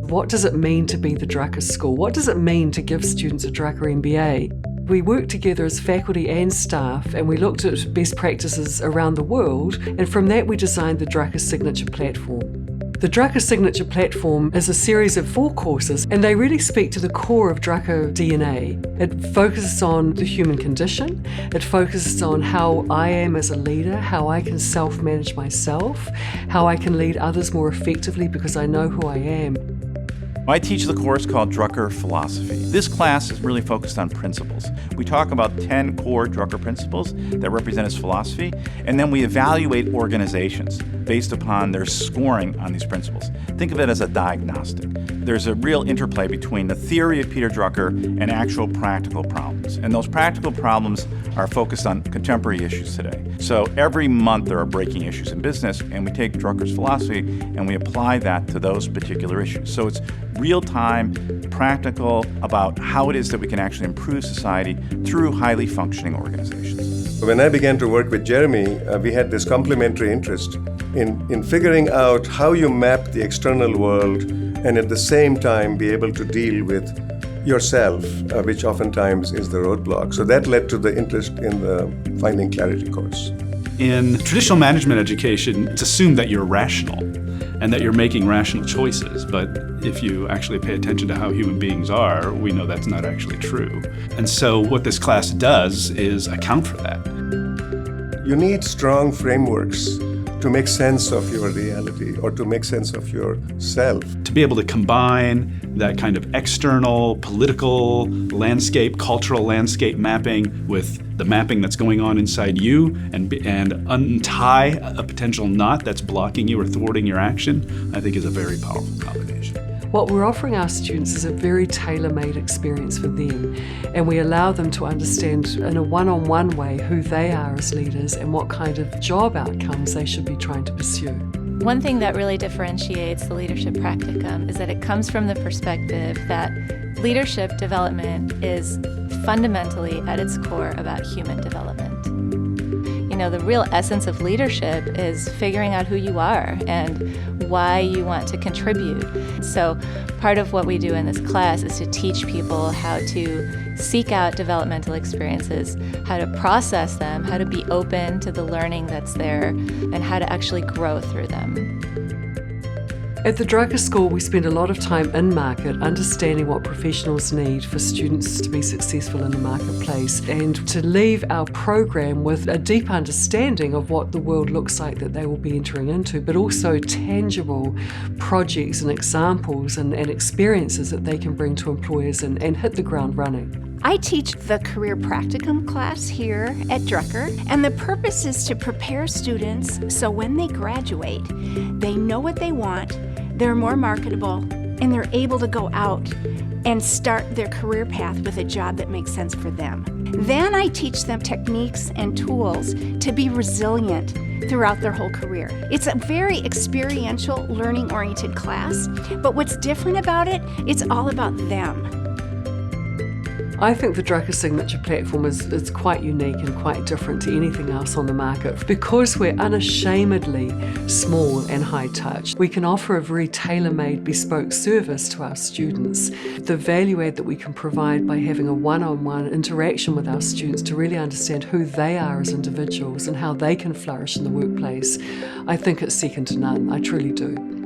what does it mean to be the Drucker School? What does it mean to give students a Drucker MBA? We worked together as faculty and staff, and we looked at best practices around the world, and from that we designed the Drucker Signature Platform. The Drucker Signature Platform is a series of 4 courses, and they really speak to the core of Drucker DNA. It focuses on the human condition, it focuses on how I am as a leader, how I can self-manage myself, how I can lead others more effectively because I know who I am. I teach the course called Drucker Philosophy. This class is really focused on principles. We talk about 10 core Drucker principles that represent his philosophy, and then we evaluate organizations based upon their scoring on these principles. Think of it as a diagnostic. There's a real interplay between the theory of Peter Drucker and actual practical problems. And those practical problems are focused on contemporary issues today. So every month there are breaking issues in business, and we take Drucker's philosophy and we apply that to those particular issues. So it's real-time, practical about how it is that we can actually improve society through highly functioning organizations. When I began to work with Jeremy, we had this complementary interest in figuring out how you map the external world and at the same time be able to deal with yourself, which oftentimes is the roadblock. So that led to the interest in the Finding Clarity course. In traditional management education, it's assumed that you're rational and that you're making rational choices. But if you actually pay attention to how human beings are, we know that's not actually true. And so what this class does is account for that. You need strong frameworks to make sense of your reality or to make sense of yourself. To be able to combine that kind of external political landscape, cultural landscape mapping with the mapping that's going on inside you and untie a potential knot that's blocking you or thwarting your action, I think is a very powerful combination. What we're offering our students is a very tailor-made experience for them, and we allow them to understand in a one-on-one way who they are as leaders and what kind of job outcomes they should be trying to pursue. One thing that really differentiates the Leadership Practicum is that it comes from the perspective that leadership development is fundamentally at its core about human development. You know, the real essence of leadership is figuring out who you are and why you want to contribute. So part of what we do in this class is to teach people how to seek out developmental experiences, how to process them, how to be open to the learning that's there, and how to actually grow through them. At the Drucker School, we spend a lot of time in market understanding what professionals need for students to be successful in the marketplace and to leave our program with a deep understanding of what the world looks like that they will be entering into, but also tangible projects and examples and experiences that they can bring to employers and hit the ground running. I teach the Career Practicum class here at Drucker, and the purpose is to prepare students so when they graduate, they know what they want, they're more marketable, and they're able to go out and start their career path with a job that makes sense for them. Then I teach them techniques and tools to be resilient throughout their whole career. It's a very experiential, learning-oriented class, but what's different about it, it's all about them. I think the Drucker Signature Platform is quite unique and quite different to anything else on the market. Because we're unashamedly small and high touch, we can offer a very tailor-made bespoke service to our students. The value add that we can provide by having a one-on-one interaction with our students to really understand who they are as individuals and how they can flourish in the workplace, I think it's second to none. I truly do.